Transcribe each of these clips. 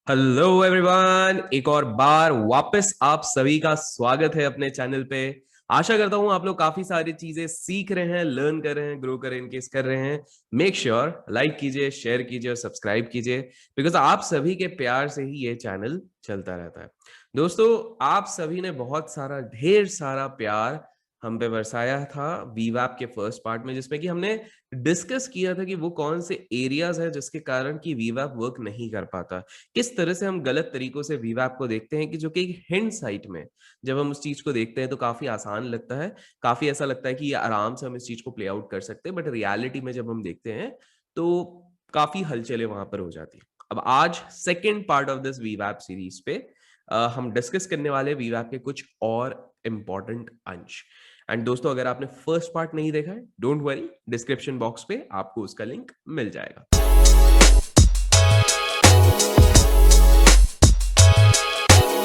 Hello everyone, एक और बार वापस आप सभी का स्वागत है अपने चैनल पे। आशा करता हूं आप लोग काफी सारी चीजें सीख रहे हैं, लर्न कर रहे हैं, ग्रो कर रहे हैं, इनकेस कर रहे हैं। मेक श्योर लाइक कीजिए, शेयर कीजिए और सब्सक्राइब कीजिए, बिकॉज आप सभी के प्यार से ही ये चैनल चलता रहता है। दोस्तों, आप सभी ने बहुत सारा, ढेर सारा प्यार हम पे बरसाया था वीवैप के फर्स्ट पार्ट में, जिसमें कि हमने डिस्कस किया था कि वो कौन से एरियाज है जिसके कारण कि वीवैप वर्क नहीं कर पाता। किस तरह से हम गलत तरीकों से वीवैप को देखते हैं, कि जो कि एक हिंड साइट में जब हम उस चीज को देखते हैं तो काफी आसान लगता है, काफी ऐसा लगता है कि ये आराम से हम इस चीज को प्ले आउट कर सकते हैं, बट रियलिटी में जब हम देखते हैं तो काफी हलचलें वहां पर हो जाती है। अब आज सेकेंड पार्ट ऑफ दिस वीवैप सीरीज पे हम डिस्कस करने वाले वीवैप के कुछ और इंपॉर्टेंट अंश। एंड दोस्तों, अगर आपने फर्स्ट पार्ट नहीं देखा है, डोंट वरी, डिस्क्रिप्शन बॉक्स पे आपको उसका लिंक मिल जाएगा।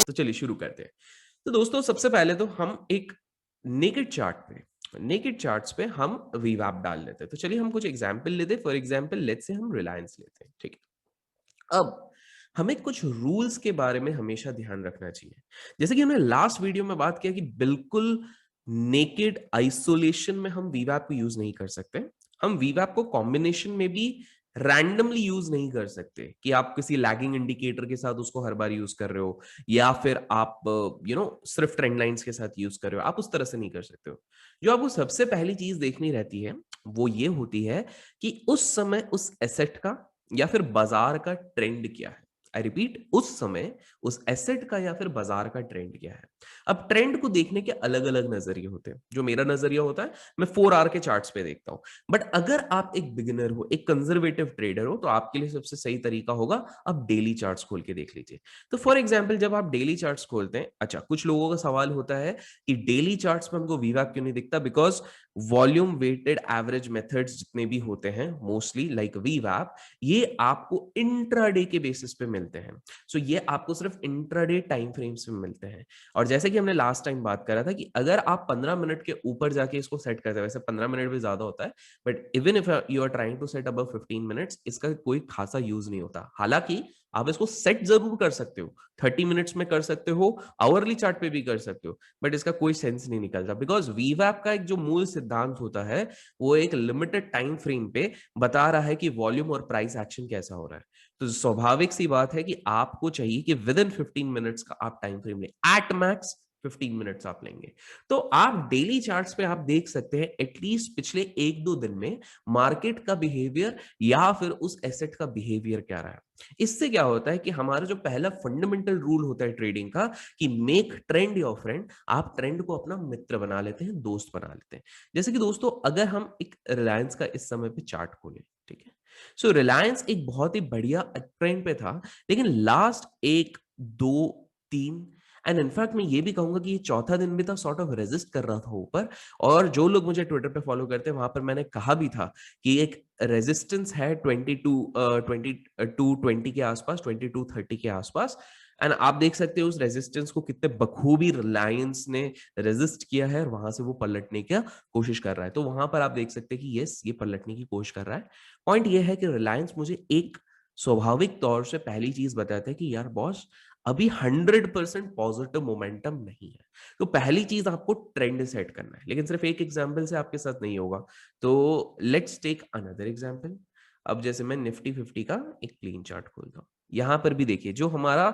तो चलिए शुरू करते हैं। तो दोस्तों, सबसे पहले तो हम एक नेकेड चार्ट पे, नेकेड चार्ट्स पे हम वीवैप डाल लेते हैं। तो चलिए हम कुछ एग्जांपल लेते हैं। फॉर एग्जांपल लेट्स से हम रिलायंस लेते हैं, ठीक है। अब हमें कुछ रूल्स के बारे में हमेशा ध्यान रखना चाहिए। जैसे कि हमने लास्ट वीडियो में बात किया कि बिल्कुल नेकेड आइसोलेशन में हम वीवैप को यूज नहीं कर सकते। हम वीवैप को कॉम्बिनेशन में भी रैंडमली यूज नहीं कर सकते, कि आप किसी लैगिंग इंडिकेटर के साथ उसको हर बार यूज कर रहे हो, या फिर आप सिर्फ ट्रेंड लाइंस के साथ यूज कर रहे हो। आप उस तरह से नहीं कर सकते हो। जो आपको सबसे पहली चीज देखनी रहती है वो ये होती है कि उस समय उस एसेट का या फिर बाजार का ट्रेंड क्या है। आई रिपीट, उस समय उस एसेट का या फिर बाजार का ट्रेंड क्या है। अब ट्रेंड को देखने के अलग अलग नजरिए होते हैं। जो मेरा नजरिया होता है, मैं 4 आवर के चार्ट्स पे देखता हूं। बट अगर आप एक बिगिनर हो, एक कंजर्वेटिव ट्रेडर हो, तो आपके लिए सबसे सही तरीका होगा आप डेली चार्ट्स खोल के देख लीजिए। तो फॉर एग्जाम्पल, जब आप डेली चार्ट्स खोलते हैं, अच्छा, कुछ लोगों का सवाल होता है कि डेली चार्ट्स में हमको वीवैप क्यों नहीं दिखता। Because volume weighted average methods जितने भी होते हैं, मोस्टली लाइक वीवैप, ये आपको इंट्राडे के बेसिस पे मिलते हैं। सो ये आपको सिर्फ इंट्राडे टाइम फ्रेम्स में मिलते हैं। और जैसे कि हमने लास्ट टाइम बात करा था कि अगर आप 15 मिनट के ऊपर जाके इसको सेट करते हैं, वैसे 15 मिनट भी ज्यादा होता है, but even if you are trying to set above 15 minutes, इसका कोई खासा यूज नहीं होता। हालांकि आप इसको सेट जरूर कर सकते हो, 30 मिनट्स में कर सकते हो, आवरली चार्ट पे भी कर सकते हो, बट इसका कोई सेंस नहीं निकलता। बिकॉज वीवैप का एक जो मूल सिद्धांत होता है, वो एक लिमिटेड टाइम फ्रेम पे बता रहा है कि वॉल्यूम और प्राइस एक्शन कैसा हो रहा है। तो स्वाभाविक सी बात है कि आपको चाहिए कि विद इन 15 मिनट्स का आप टाइम फ्रेम लें, एट मैक्स 15 मिनट्स आप लेंगे। तो आप डेली चार्ट्स पे आप देख सकते हैं एटलीस्ट पिछले 1-2 दिन में मार्केट का बिहेवियर या फिर उस एसेट का बिहेवियर क्या रहा है। इससे क्या होता है कि हमारा जो पहला फंडामेंटल रूल होता है ट्रेडिंग का, कि मेक ट्रेंड योर फ्रेंड, आप ट्रेंड को अपना मित्र बना लेते हैं, दोस्त बना लेते हैं। जैसे कि दोस्तों, अगर हम एक रिलायंस का इस समय पे चार्ट खोलें, ठीक है, सो रिलायंस एक बहुत ही बढ़िया ट्रेंड पे था, लेकिन लास्ट 1, 2, 3 एंड इनफैक्ट मैं ये भी कहूंगा कि ये चौथा दिन भी था, सॉर्ट ऑफ रेजिस्ट कर रहा था ऊपर। और जो लोग मुझे ट्विटर पे फॉलो करते हैं, वहां पर मैंने कहा भी था कि एक रेजिस्टेंस है 22 20 के आसपास, 22 30 के आसपास। एंड आप देख सकते हो उस रेजिस्टेंस को कितने बखूबी रिलायंस ने रेजिस्ट किया है, और वहां से वो पलटने की कोशिश कर रहा है। तो वहां पर आप देख सकते हैं कि यस, ये पलटने की कोशिश कर रहा है। पॉइंट ये है कि रिलायंस मुझे एक स्वाभाविक तौर से पहली चीज बताता है कि यार बॉस, अभी 100% पॉजिटिव मोमेंटम नहीं है। तो पहली चीज आपको ट्रेंड सेट करना है, लेकिन सिर्फ एक एग्जांपल से आपके साथ नहीं होगा। तो लेट्स टेक अनदर एग्जांपल। अब जैसे मैं निफ्टी 50 का एक क्लीन चार्ट खोलता हूं, यहां पर भी देखिए जो हमारा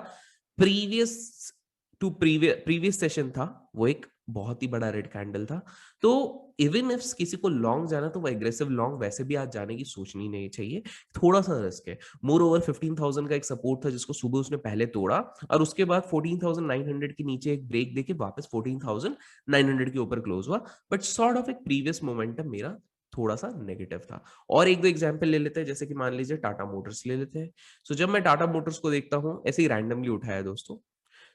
प्रीवियस प्रीवियस सेशन था, वो एक बहुत ही बड़ा रेड कैंडल था। तो इवन इफ किसी को लॉन्ग जाना, तो वो एग्रेसिव लॉन्ग वैसे भी आज जाने की सोचनी नहीं चाहिए। थोड़ा सा रिस्क है। मोर ओवर 15,000 का एक सपोर्ट था जिसको सुबह उसने पहले तोड़ा, और उसके बाद 14,900 के नीचे एक ब्रेक देके वापस 14,900 के ऊपर क्लोज हुआ। बट सॉर्ट ऑफ एक प्रीवियस मोमेंटम मेरा थोड़ा सा नेगेटिव था। और एक दो एग्जांपल ले लेते हैं, जैसे कि मान लीजिए टाटा मोटर्स ले लेते हैं। सो जब मैं टाटा मोटर्स को देखता हूं, ऐसे ही रैंडमली उठाया दोस्तों,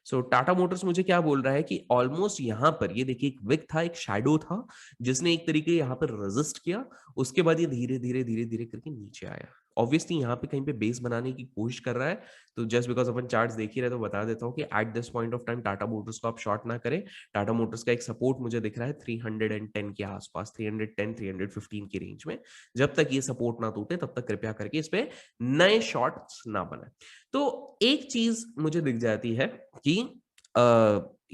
सो टाटा मोटर्स मुझे क्या बोल रहा है कि ऑलमोस्ट यहाँ पर ये देखिए एक विक था, एक शैडो था, जिसने एक तरीके यहाँ पर रेजिस्ट किया, उसके बाद ये धीरे धीरे धीरे धीरे करके नीचे आया। ऑब्वियसली यहाँ पे कहीं पे बेस बनाने की कोशिश कर रहा है, तो जस्ट बिकॉज अपन चार्ट्स देख ही रहे तो बता देता हूँ कि at this point of time Tata Motors को आप शॉर्ट ना करें। टाटा मोटर्स का एक सपोर्ट मुझे दिख रहा है 310 के आसपास, 310 315 की रेंज में। जब तक ये सपोर्ट ना टूटे तब तक कृपया करके इस पे नए शॉर्ट्स ना बनाए। तो एक चीज मुझे दिख जाती है कि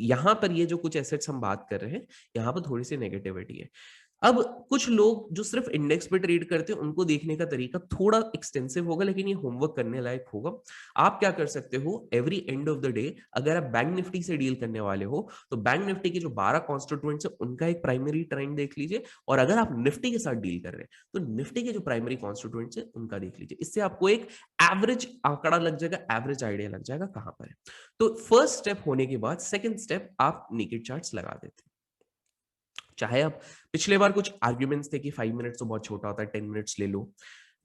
यहाँ पर ये जो कुछ एसेट्स हम बात कर रहे हैं, यहाँ पर थोड़ी सी नेगेटिविटी है। अब कुछ लोग जो सिर्फ इंडेक्स पे ट्रेड करते हैं उनको देखने का तरीका थोड़ा एक्सटेंसिव होगा, लेकिन ये होमवर्क करने लायक होगा। आप क्या कर सकते हो, every end of the day अगर आप बैंक निफ्टी से डील करने वाले हो तो बैंक निफ्टी के जो 12 कॉन्स्टिट्यूएंट्स है उनका एक प्राइमरी ट्रेंड देख लीजिए, और अगर आप निफ्टी के साथ डील कर रहे हैं तो निफ्टी के जो प्राइमरी कॉन्स्टिट्यूएंट्स है उनका देख लीजिए। इससे आपको एक एवरेज आंकड़ा लग जाएगा, एवरेज आइडिया लग जाएगा कहां पर है। तो फर्स्ट स्टेप होने के बाद सेकंड स्टेप आप नेकेड चार्ट्स लगा देते हैं। चाहे आप पिछले बार कुछ आर्ग्यूमेंट्स थे कि 5 मिनट्स तो बहुत छोटा होता है, 10 मिनट्स ले लो।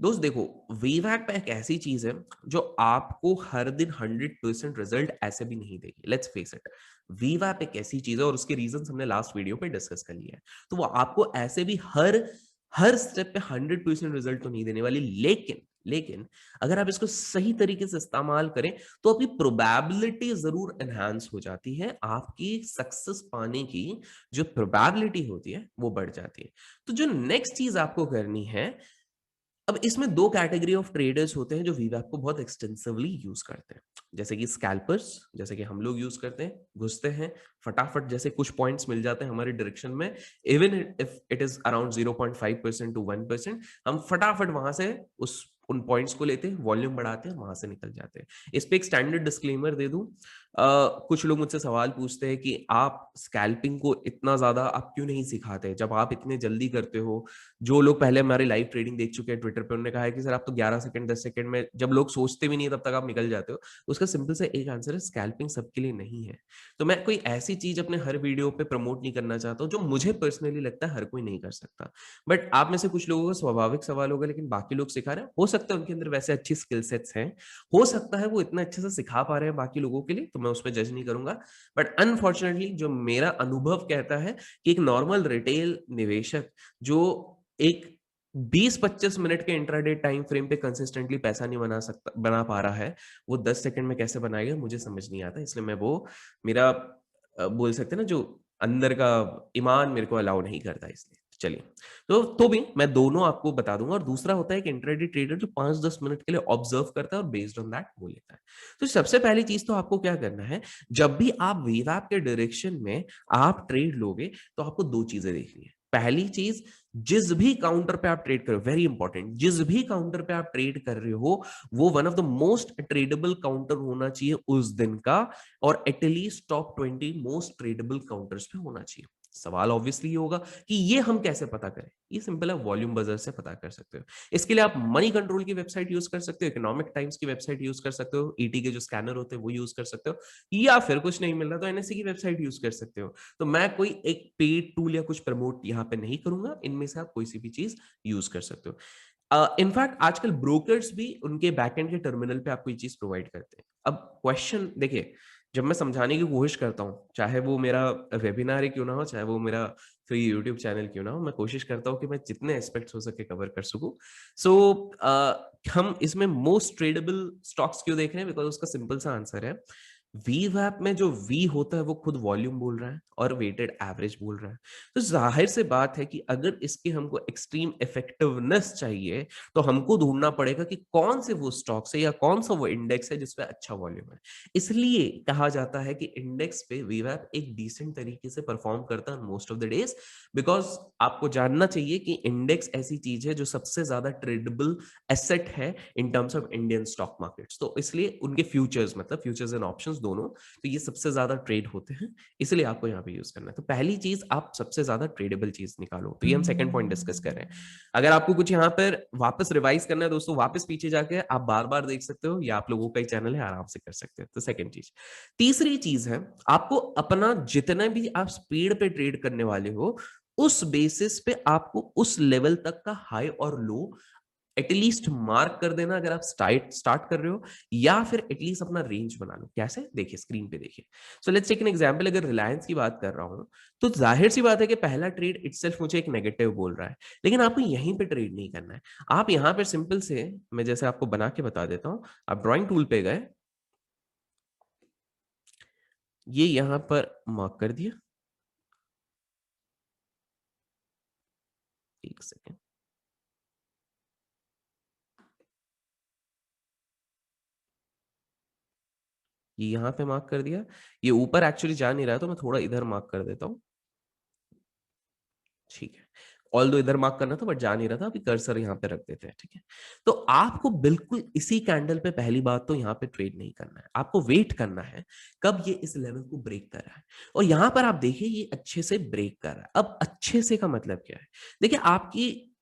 दोस्त देखो, वीवैक एक ऐसी चीज है जो आपको हर दिन 100% रिजल्ट ऐसे भी नहीं देगी, लेट्स फेस इट। वीवैप एक ऐसी चीज है और उसके रीजंस हमने लास्ट वीडियो पे डिस्कस कर लिया है, तो वो आपको ऐसे भी हर हर स्टेप पे 100% रिजल्ट तो नहीं देने वाली, लेकिन लेकिन अगर आप इसको सही तरीके से इस्तेमाल करें तो आपकी प्रोबेबिलिटी जरूर एनहांस हो जाती है, आपकी सक्सेस पाने की जो प्रोबेबिलिटी होती है वो बढ़ जाती है। तो जो नेक्स्ट चीज आपको करनी है, अब इसमें दो कैटेगरी ऑफ ट्रेडर्स होते हैं जो वीवैप को बहुत एक्सटेंसिवली यूज करते हैं, जैसे कि स्कैल्पर्स, जैसे कि हम लोग यूज करते हैं, घुसते हैं फटाफट, जैसे कुछ पॉइंट्स मिल जाते हैं हमारे डायरेक्शन में, even if it is around 0.5% to 1%, हम फटाफट वहां से उस उन पॉइंट्स को लेते हैं, वॉल्यूम बढ़ाते हैं, वहां से निकल जाते हैं। इस पे एक स्टैंडर्ड डिस्क्लेमर दे दूं, कुछ लोग मुझसे सवाल पूछते हैं कि आप स्कैल्पिंग को इतना ज्यादा आप क्यों नहीं सिखाते जब आप इतने जल्दी करते हो। जो लोग पहले हमारे लाइव ट्रेडिंग देख चुके हैं ट्विटर पे, उन्होंने कहा है कि सर आप तो 11 सेकंड 10 सेकंड में, जब लोग सोचते भी नहीं तब तक आप निकल जाते हो। उसका सिंपल से एक आंसर है, स्कैल्पिंग सबके लिए नहीं है। तो मैं कोई ऐसी चीज अपने हर वीडियो पे प्रमोट नहीं करना चाहता हूँ जो मुझे पर्सनली लगता है हर कोई नहीं कर सकता। बट आप में से कुछ लोगों का स्वाभाविक सवाल होगा, लेकिन बाकी लोग सिखा रहे हैं, हो सकता है उनके अंदर वैसे अच्छी स्किल सेट्स हैं, हो सकता है वो इतना अच्छे से सिखा पा रहे हैं बाकी लोगों के लिए, तो मैं उस पर जज नहीं करूंगा। बट अनफॉर्चुनेटली जो मेरा अनुभव कहता है कि एक नॉर्मल रिटेल निवेशक जो एक 20-25 मिनट के इंट्राडे टाइम फ्रेम पे कंसिस्टेंटली पैसा नहीं बना पा रहा है, वो 10 सेकंड में कैसे बनाएगा मुझे समझ नहीं आता। इसलिए मैं वो मेरा बोल सकते हैं ना, जो अंदर का ईमान मेरे को अलाउ नहीं करता, इसलिए चलिए। तो भी मैं दोनों आपको बता दूंगा। और दूसरा होता है कि इंट्राडे ट्रेडर जो 5-10 मिनट के लिए ऑब्जर्व करता है और बेस्ड ऑन दैट वो लेता है। तो सबसे पहली चीज तो आपको क्या करना है, जब भी आप वीवैप के डायरेक्शन में आप ट्रेड लोगे तो आपको दो चीजें देखनी है। पहली चीज, जिस भी काउंटर पे आप ट्रेड कर रहे हो, वेरी इंपॉर्टेंट, जिस भी काउंटर पे आप ट्रेड कर रहे हो वो one of the most tradable counter होना चाहिए उस दिन का, और at least top 20 most tradable counters पे होना चाहिए। सवाल ऑब्वियसली ये होगा कि ये हम कैसे पता करें। ये सिंपल है, वॉल्यूम बजर से पता कर सकते हो। इसके लिए आप मनी कंट्रोल की वेबसाइट यूज कर सकते हो, इकोनॉमिक टाइम्स की वेबसाइट यूज कर सकते हो, ईटी के जो स्कैनर होते हैं वो यूज कर सकते हो, या फिर कुछ नहीं मिल रहा तो एनएससी की वेबसाइट यूज कर सकते हो। तो मैं कोई एक पेड टूल या कुछ प्रमोट यहाँ पे नहीं करूंगा, इनमें से आप कोई सी भी चीज यूज कर सकते हो। इनफैक्ट आजकल ब्रोकर्स भी उनके बैकएंड के टर्मिनल पे आपको ये चीज प्रोवाइड करते हैं। अब क्वेश्चन देखिए, जब मैं समझाने की कोशिश करता हूँ, चाहे वो मेरा वेबिनार ही क्यों ना हो, चाहे वो मेरा फ्री यूट्यूब चैनल क्यों ना हो, मैं कोशिश करता हूँ कि मैं जितने एस्पेक्ट्स हो सके कवर कर सकूं। सो हम इसमें मोस्ट ट्रेडेबल स्टॉक्स क्यों देख रहे हैं, बिकॉज उसका सिंपल सा आंसर है, वीवैप में जो वी होता है वो खुद वॉल्यूम बोल रहा है और वेटेड एवरेज बोल रहा है। तो जाहिर से बात है कि अगर इसके हमको एक्सट्रीम इफेक्टिवनेस चाहिए तो हमको ढूंढना पड़ेगा कि कौन से वो स्टॉक्स है या कौन सा वो इंडेक्स है जिसपे अच्छा वॉल्यूम है। इसलिए कहा जाता है कि इंडेक्स पे वीवैप एक डिसेंट तरीके से परफॉर्म करता है most of the days, because आपको जानना चाहिए कि इंडेक्स ऐसी चीज है जो सबसे ज्यादा ट्रेडेबल एसेट है in terms of Indian stock markets. तो इसलिए उनके फ्यूचर्स, मतलब फ्यूचर्स एंड ऑप्शंस दोनों, तो ये सबसे ज्यादा ट्रेड होते हैं, इसलिए आपको यहाँ पे यूज करना है। तो पहली चीज, आप सबसे ज्यादा ट्रेडेबल चीज निकालो। तो ये हम सेकंड पॉइंट डिस्कस कर रहे हैं। अगर आपको कुछ यहाँ पर वापस रिवाइज करना है दोस्तों, वापस पीछे जाके आप बार बार देख सकते हो, या आप लोगों का ही चैनल है, आराम से कर सकते हो। तो सेकंड चीज। तीसरी चीज है, आपको अपना जितना भी आप स्पीड पे ट्रेड करने वाले हो उस बेसिस पे आपको उस लेवल तक का हाई और लो एटलीस्ट मार्क कर देना अगर आप स्टार्ट कर रहे हो, या फिर एटलीस्ट अपना रेंज बना लो। कैसे? देखिए स्क्रीन पे देखिए। So let's take an example, अगर रिलायंस की बात कर रहा हूं तो जाहिर सी बात है कि पहला ट्रेड इटसेल्फ मुझे एक नेगेटिव बोल रहा है, लेकिन आपको यहीं पे ट्रेड नहीं करना है। आप यहां पर सिंपल से, मैं जैसे आपको बना के बता देता हूं, आप ड्राइंग टूल पे गए, ये यहां पर मार्क कर दिया, एक सेकेंड, ये यहां पे मार्क कर दिया। ये ऊपर एक्चुअली जा नहीं रहा है तो मैं थोड़ा इधर मार्क कर देता हूं, ठीक है। ऑल दो इधर मार्क करना था बट जा नहीं रहा था, अभी कर्सर यहाँ पे रख देते हैं, ठीक है। तो आपको बिल्कुल इसी कैंडल पे पहली बात तो यहाँ पे ट्रेड नहीं करना है, आपको वेट करना है कब ये इस लेवल को ब्रेक कर रहा है। और यहाँ पर आप देखिए ये अच्छे से ब्रेक कर रहा है। अब अच्छे से का मतलब क्या है? देखिए आपकी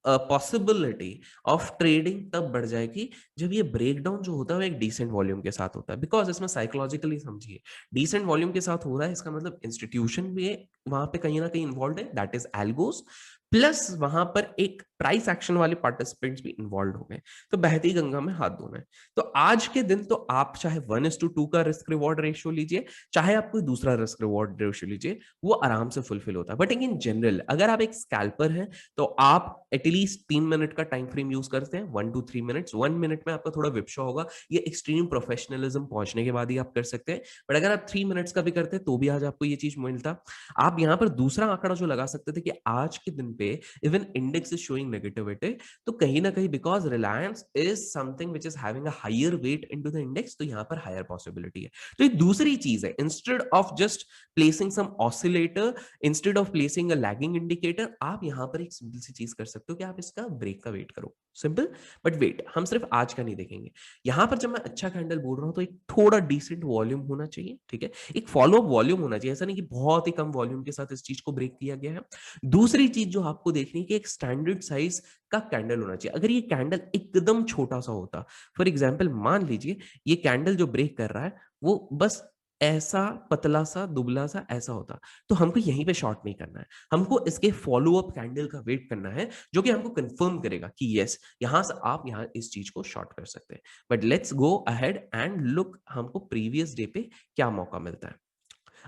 पॉसिबिलिटी ऑफ ट्रेडिंग तब बढ़ जाएगी जब ये ब्रेकडाउन जो होता है वो एक डिसेंट वॉल्यूम के साथ होता है। बिकॉज इसमें साइकोलॉजिकली समझिए, डिसेंट वॉल्यूम के साथ हो रहा है, इसका मतलब इंस्टीट्यूशन भी वहां पे कहीं ना कहीं इन्वॉल्व है, दैट इज एल्गोस, प्लस वहां पर एक प्राइस एक्शन वाले पार्टिसिपेंट्स भी इन्वॉल्व हो गए। तो बहती गंगा में हाथ धोना है। तो आज के दिन तो आप चाहे 1:2 का रिस्क रिवॉर्ड रेशियो लीजिए, चाहे आप कोई दूसरा रिस्क रिवॉर्ड रेशियो लीजिए, वो आराम से फुलफिल होता है। बट इन जनरल अगर आप एक स्कैल्पर हैं तो आप एटलीस्ट 3 मिनट का टाइम फ्रेम यूज करते हैं, 1 to 3 मिनट्स। 1 मिनट में आपका थोड़ा विपशो होगा, ये एक्सट्रीम प्रोफेशनलिज्म पहुंचने के बाद ही आप कर सकते हैं। बट अगर आप 3 मिनट्स का भी करते हैं तो भी आज आपको ये चीज मिलता। आप यहां पर दूसरा आंकड़ा जो लगा सकते थे कि आज के दिन पे even index is showing negativity, तो कहीं ना कहीं because Reliance is something which is having a higher weight into the index, तो यहां पर हायर पॉसिबिलिटी है। तो ये दूसरी चीज है, instead of just placing some oscillator, instead of placing a lagging indicator, आप यहां पर एक सिंपल सी चीज कर सकते हो कि आप इसका ब्रेक का वेट करो, सिंपल। बट वेट, हम सिर्फ आज का नहीं देखेंगे। यहां पर जब मैं अच्छा कैंडल बोल रहा हूं तो एक थोड़ा डिसेंट वॉल्यूम होना चाहिए, ठीक है, एक फॉलो अप वॉल्यूम होना चाहिए, ऐसा नहीं कि बहुत ही कम वॉल्यूम के साथ इस चीज को ब्रेक किया गया है। दूसरी चीज जो आपको देखनी है कि एक स्टैंडर्ड साइज का कैंडल होना चाहिए। अगर ये कैंडल एकदम छोटा सा होता, फॉर एग्जाम्पल मान लीजिए ये कैंडल जो ब्रेक कर रहा है वो बस ऐसा पतला सा दुबला सा ऐसा होता, तो हमको यहीं पे शॉर्ट नहीं करना है, हमको इसके फॉलो अप कैंडल का वेट करना है जो कि हमको कंफर्म करेगा कि यस यहां से आप यहां इस चीज को शॉर्ट कर सकते हैं। But let's go ahead and look हमको प्रीवियस डे पे क्या मौका मिलता है।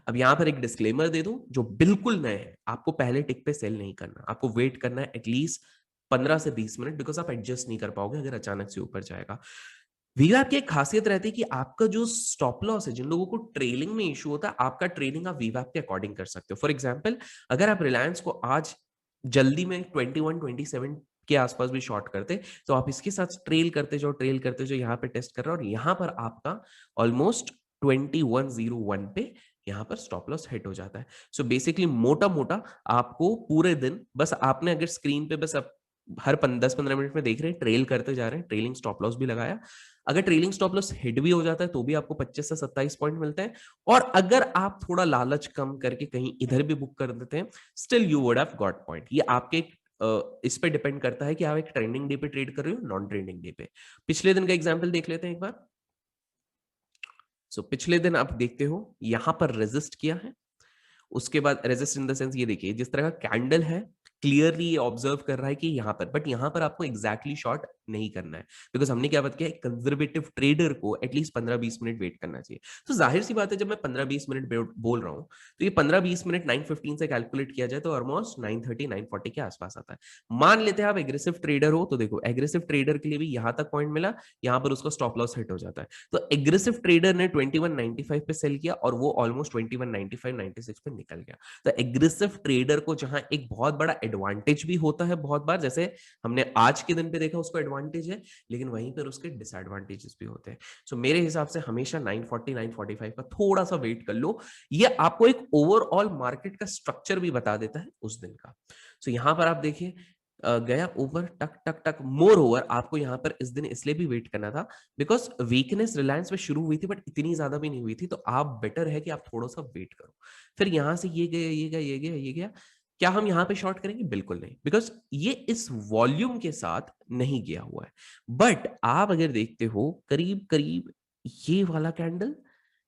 अब यहां पर एक डिस्क्लेमर दे दूं जो बिल्कुल नए है, आपको पहले टिक पे सेल नहीं करना, आपको वेट करना है एटलीस्ट 15 से 20 मिनट, बिकॉज आप एडजस्ट नहीं कर पाओगे अगर अचानक से ऊपर जाएगा। वीवैप की एक खासियत रहती है कि आपका जो स्टॉप लॉस है, जिन लोगों को ट्रेलिंग में इशू होता है, आपका ट्रेडिंग आप वीवैप के अकॉर्डिंग कर सकते हो। फॉर एग्जाम्पल अगर आप रिलायंस को आज जल्दी में 21-27 के आसपास भी शॉर्ट करते, तो आप इसके साथ ट्रेल करते जो यहाँ पे टेस्ट कर रहा है, और यहाँ पर आपका ऑलमोस्ट 2101 पे यहाँ पर स्टॉप लॉस हिट हो जाता है। सो बेसिकली मोटा मोटा आपको पूरे दिन बस आपने अगर स्क्रीन पे बस हर 10-15 मिनट में देख रहे हैं, ट्रेल करते जा रहे हैं, ट्रेलिंग स्टॉप लॉस भी लगाया। अगर ट्रेलिंग स्टॉप लॉस हिट भी हो जाता है तो भी आपको 25 से 27 पॉइंट मिलते हैं। और अगर आप थोड़ा लालच कम करके कहीं इधर भी बुक कर देते हैं, still you would have got point. ये आपके इस पे डिपेंड करता है कि आप एक ट्रेंडिंग डे पे ट्रेड कर रहे हो, नॉन ट्रेंडिंग डे पे। पिछले दिन का एग्जांपल देख लेते हैं एक बार। पिछले दिन आप देखते हो यहां पर रेजिस्ट किया है, उसके बाद रेजिस्ट इन द सेंस ये देखिए जिस तरह का कैंडल है, क्लियरली ऑब्जर्व कर रहा है कि यहां पर, बट यहां पर आपको एग्जैक्टली शॉर्ट नहीं करना है, बिकॉज हमने क्या बात किया, कंजर्वेटिव ट्रेडर को एटलीस्ट 15-20 मिनट वेट करना चाहिए। तो जाहिर सी बात है जब मैं 15-20 मिनट बोल रहा हूँ तो ये 15-20 मिनट 9:15 से कैलकुलेट किया जाए तो ऑलमोस्ट 9:30-9:40 के आसपास आता है। मान लेते हैं आप एग्रेसिव ट्रेडर हो, तो देखो एग्रेसिव ट्रेडर के लिए भी यहां तक पॉइंट मिला, यहां पर उसका स्टॉप लॉस हिट हो जाता है। तो एग्रेसिव ट्रेडर ने 2195 पे सेल किया और वो ऑलमोस्ट 2195-96 पे निकल गया। तो एग्रेसिव ट्रेडर को जहां एक बहुत बड़ा एडवांटेज भी होता है, बहुत बार जैसे हमने आज के दिन पे देखा उसको एडवांटेज है, लेकिन वहीं पर उसके डिसएडवांटेजेस भी होते हैं। सो मेरे हिसाब से हमेशा 940-945 का थोड़ा सा वेट कर लो, ये आपको एक ओवरऑल मार्केट का स्ट्रक्चर भी बता देता है उस दिन का। सो यहां पर आप देखिए गया ऊपर टक टक टक, मोर ओवर आपको यहाँ पर इस दिन इसलिए भी वेट करना था बिकॉज वीकनेस रिलायंस में शुरू हुई थी बट इतनी ज्यादा भी नहीं हुई थी, तो आप बेटर है कि आप थोड़ा सा वेट करो। फिर यहां से ये गया ये गया ये गया ये गया, क्या हम यहां पे शॉर्ट करेंगे? बिल्कुल नहीं, बिकॉज ये इस वॉल्यूम के साथ नहीं गया हुआ है। बट आप अगर देखते हो करीब करीब ये वाला कैंडल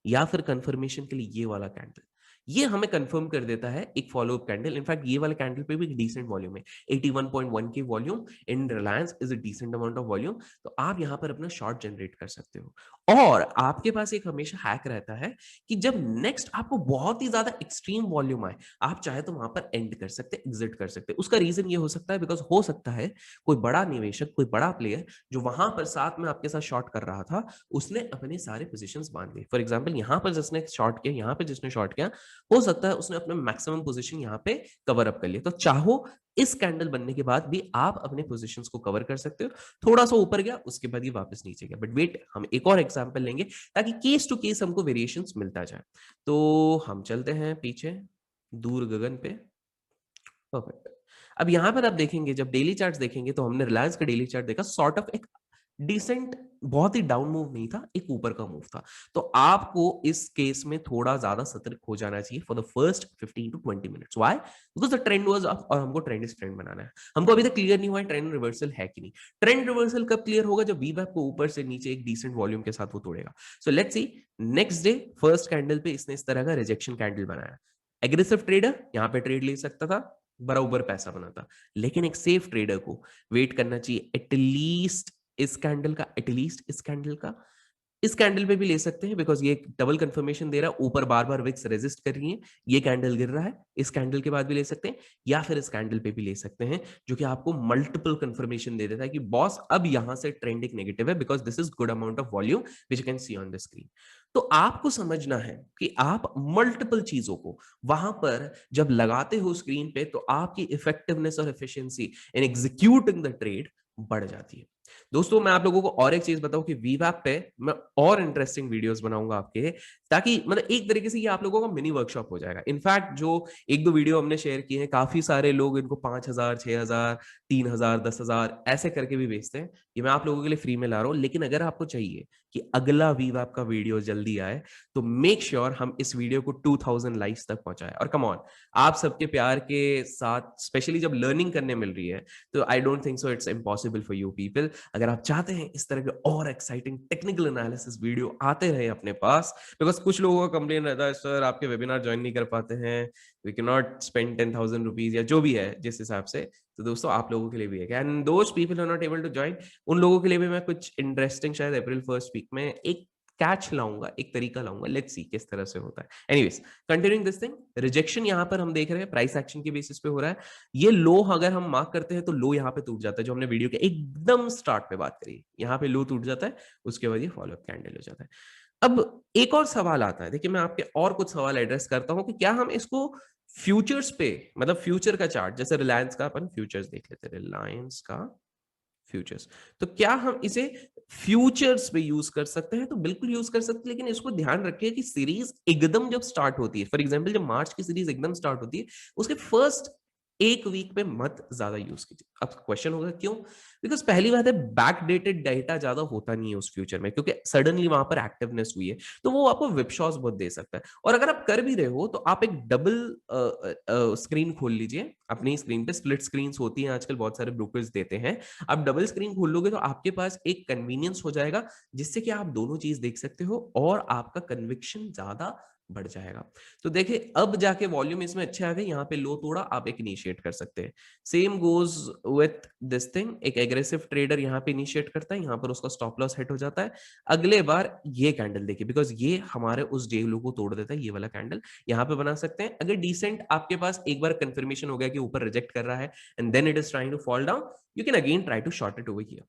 या फिर कंफर्मेशन के लिए ये वाला कैंडल, ये हमें कंफर्म कर देता है एक फॉलो अप कैंडल। इनफैक्ट ये वाले कैंडल पे भी डिसेंट वॉल्यूम है, 81.1 K volume in Reliance is a decent amount of volume. तो आप यहाँ पर अपना शॉर्ट जनरेट कर सकते हो। और आपके पास एक हमेशा हैक रहता है कि जब नेक्स्ट आपको बहुत ही ज्यादा एक्सट्रीम वॉल्यूम आए, आप चाहे तो वहां पर एंड कर सकते, एग्जिट कर सकते। उसका रीजन ये हो सकता है बिकॉज हो सकता है कोई बड़ा निवेशक, कोई बड़ा प्लेयर जो वहां पर साथ में आपके साथ शॉर्ट कर रहा था, उसने अपने सारे पोजीशंस बांध लिए। फॉर एग्जांपल यहाँ पर जिसने शॉर्ट किया, यहाँ पे जिसने शॉर्ट किया, हो सकता है उसने अपने मैक्सिमम पोजीशन यहाँ पे कवर अप कर लिया। तो चाहो इस कैंडल बनने के बाद भी आप अपने पोजीशंस को कवर कर सकते हो। थोड़ा सा ऊपर गया, उसके बाद ये वापस नीचे गया, बट वेट, हम एक और एग्जांपल लेंगे ताकि केस टू केस हमको वेरिएशंस मिलता जाए। तो हम चलते हैं पीछे दूर गगन पे। परफेक्ट। अब यहां पर आप देखेंगे, जब डेली चार्ट्स देखेंगे तो हमने रिलायंस का डेली चार्ट देखा, सॉर्ट ऑफ एक डिसेंट, बहुत ही डाउन मूव नहीं था, एक ऊपर का मूव था। तो आपको इस केस में थोड़ा ज्यादा सतर्क हो जाना चाहिए for the first 15 to 20 minutes. Why? Because the trend was up और हमको ट्रेंड इस ट्रेंड बनाना है। हमको अभी तक क्लियर नहीं हुआ है ट्रेंड रिवर्सल है कि नहीं। ट्रेंड रिवर्सल कब क्लियर होगा? जब वीवैप को ऊपर से नीचे एक डिसेंट वॉल्यूम के साथ वो तोड़ेगा। So let's see, next day first candle पे इसने इस तरह का रिजेक्शन कैंडल बनाया। एग्रेसिव ट्रेडर यहाँ पे ट्रेड ले सकता था, बराबर पैसा बनाता, लेकिन एक सेफ ट्रेडर को वेट करना चाहिए एटलीस्ट इस कैंडल का, एटलीस्ट इस कैंडल का। इस कैंडल पे भी ले सकते हैं बिकॉज ये डबल कंफर्मेशन दे रहा है, ऊपर बार बार विक्स रेजिस्ट कर रही है, ये कैंडल गिर रहा है, इस कैंडल के बाद भी ले सकते हैं, या फिर इस कैंडल पे भी ले सकते हैं, जो कि आपको मल्टीपल कंफर्मेशन दे देता है कि बॉस अब यहां से ट्रेंड एक नेगेटिव है because this is good amount of volume which you can see on the screen. तो आपको समझना है कि आप मल्टीपल चीजों को वहां पर जब लगाते हो स्क्रीन पे, तो आपकी इफेक्टिवनेस और efficiency in executing the trade बढ़ जाती है। दोस्तों मैं आप लोगों को और एक चीज बताऊं कि वीवैप पे मैं और इंटरेस्टिंग वीडियोस बनाऊंगा आपके, ताकि मतलब एक तरीके से ये आप लोगों का मिनी वर्कशॉप हो जाएगा। इनफैक्ट जो एक दो वीडियो हमने शेयर किए हैं, काफी सारे लोग इनको 5,000, 6,000, 3,000, 10,000 ऐसे करके भी बेचते हैं। ये मैं आप लोगों के लिए फ्री में ला रहा हूं। लेकिन अगर आपको चाहिए कि अगला वीवैप का वीडियो जल्दी आए, तो मेक श्योर हम इस वीडियो को 2000 लाइक्स तक पहुंचाए। और कम ऑन, आप सबके प्यार के साथ, स्पेशली जब लर्निंग करने मिल रही है, तो I don't think so it's impossible for you people. अगर आप चाहते हैं इस तरह के और एक्साइटिंग टेक्निकल एनालिसिस वीडियो आते रहे अपने पास, बिकॉज कुछ लोगों का कंप्लेन रहता है, सर आपके वेबिनार ज्वाइन नहीं कर पाते हैं, we can not spend 10,000 rupees, या जो भी है जिस हिसाब से। तो दोस्तों आप लोगों के लिए भी है, and those people are not able to join, उन लोगों के लिए भी मैं कुछ इंटरेस्टिंग शायद अप्रैल फर्स्ट वीक में एक कैच लाऊंगा, एक तरीका लाऊंगा। लेट्स सी किस तरह से होता है। Anyways, continuing this thing, rejection यहां पर हम देख रहे हैं प्राइस एक्शन के बेसिस पे हो रहा है। ये लो अगर हम मार्क करते हैं तो लो यहाँ पे टूट जाता है, जो हमने वीडियो के एकदम स्टार्ट पे बात करी, यहाँ पे लो टूट जाता है, उसके बाद ये फॉलोअप कैंडल हो जाता है। अब एक और सवाल आता है, देखिए मैं आपके और कुछ सवाल एड्रेस करता हूं कि क्या हम इसको फ्यूचर्स पे, मतलब फ्यूचर का चार्ट, जैसे रिलायंस का अपन फ्यूचर्स देख लेते हैं, रिलायंस का फ्यूचर्स, तो क्या हम इसे फ्यूचर्स पे यूज कर सकते हैं? तो बिल्कुल यूज कर सकते हैं, लेकिन इसको ध्यान रखिए कि सीरीज एकदम जब स्टार्ट होती है, फॉर एग्जांपल जब मार्च की सीरीज एकदम स्टार्ट होती है, उसके फर्स्ट एक वीक पे मत ज्यादा यूज कीजिए। अब क्वेश्चन होगा क्यों? बिकॉज पहली बात है, बैकडेटेड डाटा ज्यादा होता नहीं है उस फ्यूचर में, क्योंकि सडनली वहां पर एक्टिवनेस हुई है, तो वो आपको विपशॉस बहुत दे सकता है। और अगर आप कर भी रहे हो, तो आप एक डबल स्क्रीन खोल लीजिए अपनी स्क्रीन पे। स्प्लिट स्क्रीन होती है आजकल, बहुत सारे ब्रोकर्स देते हैं। आप डबल स्क्रीन खोल लोगे तो आपके पास एक कन्वीनियंस हो जाएगा, जिससे कि आप दोनों चीज देख सकते हो और आपका कन्विक्शन ज्यादा बढ़ जाएगा। तो देखिए अब जाके वॉल्यूम इसमें अच्छे आ गए, यहाँ पे लो तोड़ा, आप एक इनिशिएट कर सकते हैं। Same goes with this thing, एक एग्रेसिव ट्रेडर यहाँ पे इनिशिएट करता है, यहाँ पर उसका स्टॉप लॉस हिट हो जाता है। अगले बार ये कैंडल देखिए, बिकॉज ये हमारे उस डे लो को तोड़ देता है, ये वाला कैंडल यहाँ पे बना सकते हैं। अगर डिसेंट आपके पास एक बार कंफर्मेशन हो गया कि ऊपर रिजेक्ट कर रहा है and then it is trying to fall down, you can again try to short it over here.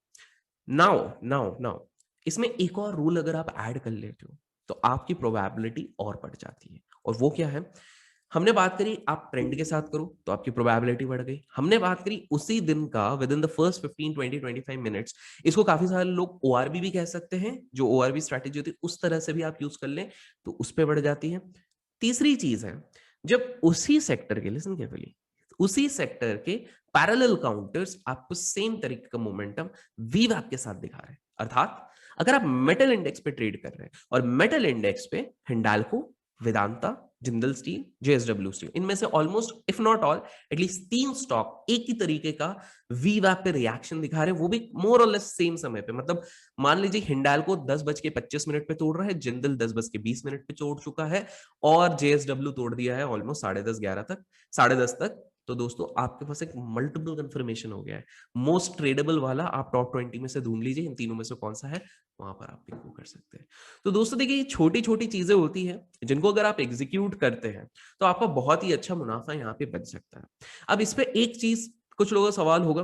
Now इसमें एक और रूल अगर आप ऐड कर लेते हो, तो आपकी प्रोबेबिलिटी और बढ़ जाती है। और वो क्या है? हमने बात करी आप ट्रेंड के साथ करो तो आपकी प्रोबेबिलिटी बढ़ गई। हमने बात करी उसी दिन का, with in the first 15 20 25 minutes, इसको काफी सारे लोग ओआरबी भी कह सकते हैं, जो ओआरबी स्ट्रेटेजी होती है उस तरह से भी आप यूज कर लें तो उस पर बढ़ जाती है। तीसरी चीज है, जब उसी सेक्टर के, लिसन केयरफुली, उसी सेक्टर के पैरेलल काउंटर्स आपको सेम तरीके का मोमेंटम वीवैप के साथ दिखा रहे हैं। अर्थात अगर आप मेटल इंडेक्स पे ट्रेड कर रहे हैं और मेटल इंडेक्स पे Hindalco, Vedanta, Jindal steel, JSW steel, इनमें से almost if not all at least 3 stock एक ही तरीके का वीवैप पे रिएक्शन दिखा रहे हैं, वो भी मोर और लेस सेम समय पे। मतलब मान लीजिए हिंडाल्को 10:25 पे तोड़ रहा है, जिंदल 10:20 पे तोड़ चुका है, और जेएसडब्ल्यू तोड़ दिया है ऑलमोस्ट 10:30 11 तक, 10:30 तक। तो दोस्तों आपके पास एक मल्टीपल कंफर्मेशन हो गया है। मोस्ट ट्रेडेबल वाला आप टॉप 20 में से ढूंढ लीजिए, इन तीनों में से कौन सा है, वहां पर आप पिक कर सकते हैं। तो दोस्तों देखिए, ये छोटी छोटी चीजें होती हैं जिनको अगर आप एग्जीक्यूट करते हैं तो आपका बहुत ही अच्छा मुनाफा यहाँ पे बच सकता है। अब इस पे एक चीज कुछ लोगों का सवाल होगा,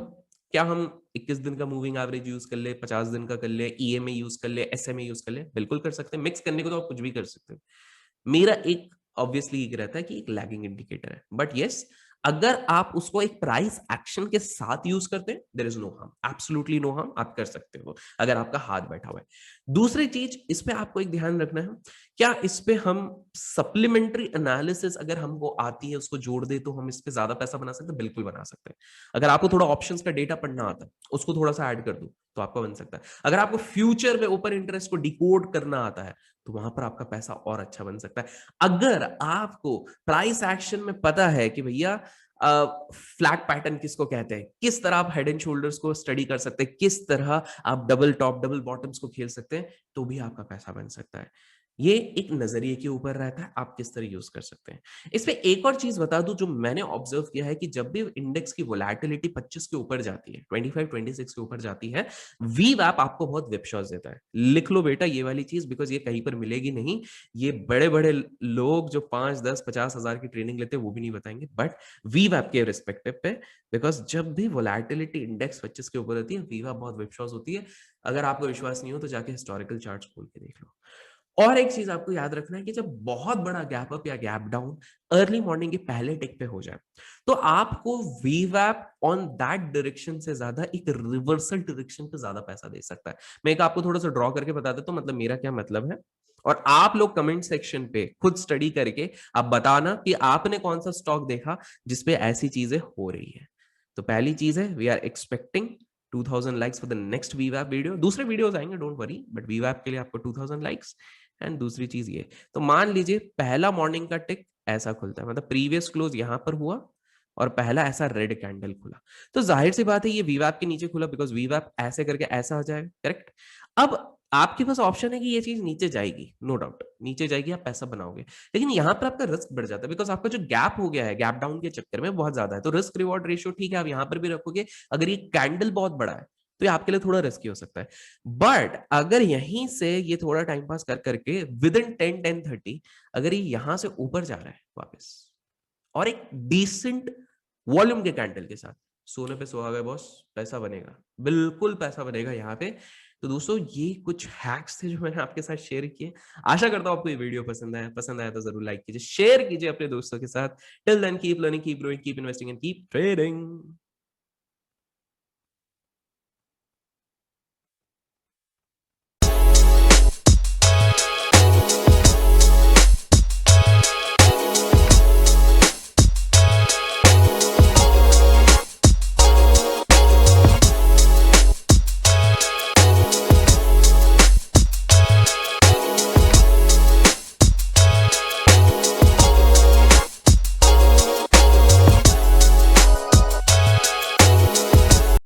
क्या हम 21 दिन का मूविंग एवरेज यूज कर ले, 50 दिन का कर ले, ईएमए यूज कर ले, एसएमए यूज कर ले? बिल्कुल कर सकते हैं। मिक्स करने को तो आप कुछ भी कर सकते हैं। मेरा एक ऑब्वियसली एक रहता है कि एक लैगिंग इंडिकेटर है, बट यस, अगर आप उसको एक प्राइस एक्शन के साथ यूज करते हैं, there is no harm, absolutely no harm, आप कर सकते हो अगर आपका हाथ बैठा हुआ है। दूसरी चीज इस पे आपको एक ध्यान रखना है, क्या इस पे हम सप्लीमेंट्री एनालिसिस अगर हमको आती है उसको जोड़ दे तो हम इस पे ज्यादा पैसा बना सकते हैं? बिल्कुल बना सकते हैं। अगर आपको थोड़ा ऑप्शंस का डेटा पढ़ना आता है, उसको थोड़ा सा ऐड कर दो तो आपका बन सकता है। अगर आपको फ्यूचर में ओपन इंटरेस्ट को डिकोड करना आता है तो वहां पर आपका पैसा और अच्छा बन सकता है। अगर आपको प्राइस एक्शन में पता है कि भैया फ्लैग पैटर्न किसको कहते हैं, किस तरह आप हेड एंड शोल्डर्स को स्टडी कर सकते हैं, किस तरह आप डबल टॉप डबल बॉटम्स को खेल सकते हैं, तो भी आपका पैसा बन सकता है। ये एक नजरिए के ऊपर रहता है, आप किस तरह यूज कर सकते हैं। इसमें एक और चीज बता दूं जो मैंने ऑब्जर्व किया है कि जब भी इंडेक्स की वोलेटिलिटी 25 के ऊपर जाती है, 25 26 के ऊपर जाती है, वीवैप आपको बहुत विपशॉस देता है। लिख लो बेटा ये वाली चीज, बिकॉज ये कहीं पर मिलेगी नहीं। ये बड़े बड़े लोग जो 5 10 50 हजार की ट्रेनिंग लेते हैं वो भी नहीं बताएंगे, बट वीवैप के रिस्पेक्टिव पे, बिकॉज जब भी वोलेटिलिटी इंडेक्स 25 के ऊपर होती है, वीवैप बहुत विपशॉस होती है। अगर आपको विश्वास नहीं हो तो जाके हिस्टोरिकल चार्ट्स खोल के देख लो। और एक चीज आपको याद रखना है कि जब बहुत बड़ा गैप अप या गैप डाउन अर्ली मॉर्निंग के पहले टिक पे हो जाए, तो आपको वीवैप ऑन दैट डायरेक्शन से ज्यादा एक रिवर्सल डायरेक्शन पे ज्यादा पैसा दे सकता है। मैं एक आपको थोड़ा सा ड्रॉ करके बता देता हूँ मतलब मेरा क्या मतलब है, और आप लोग कमेंट सेक्शन पे खुद स्टडी करके आप बताना कि आपने कौन सा स्टॉक देखा जिसपे ऐसी चीजें हो रही है। तो पहली चीज है, we are expecting 2000 likes for the next वीवैप वीडियो। दूसरे वीडियोस आएंगे, डोंट वरी, बट वीवैप के लिए आपको 2000 लाइक्स। एंड दूसरी चीज ये, तो मान लीजिए पहला मॉर्निंग का टिक ऐसा खुलता है, मतलब प्रीवियस क्लोज यहां पर हुआ और पहला ऐसा रेड कैंडल खुला, तो जाहिर सी बात है ये वीवैप के नीचे खुला, बिकॉज वीवैप ऐसे करके ऐसा हो जाएगा, करेक्ट। अब आपके पास ऑप्शन है कि ये चीज नीचे जाएगी, नो डाउट नीचे जाएगी, आप पैसा बनाओगे, लेकिन यहां पर आपका रिस्क बढ़ जाता है, बिकॉज आपका जो गैप हो गया है गैप डाउन के चक्कर में बहुत ज्यादा है, तो रिस्क रिवॉर्ड रेशियो ठीक है आप यहां पर भी रखोगे, अगर ये कैंडल बहुत बड़ा है तो ये आपके लिए थोड़ा रिस्की हो सकता है। बट अगर यहीं से ये थोड़ा टाइम पास कर करके विद इन 10 10 30 अगर ये यहां से ऊपर जा रहा है वापस और एक डिसेंट वॉल्यूम के कैंडल के साथ, सोने पे सुहागा बॉस, पैसा बनेगा, बिल्कुल पैसा बनेगा यहाँ पे। तो दोस्तों ये कुछ हैक्स थे जो मैंने आपके साथ शेयर किए। आशा करता हूँ आपको ये वीडियो पसंद आया तो जरूर लाइक कीजिए, शेयर कीजिए अपने दोस्तों के साथ। Till then keep learning, keep growing, keep investing and keep trading.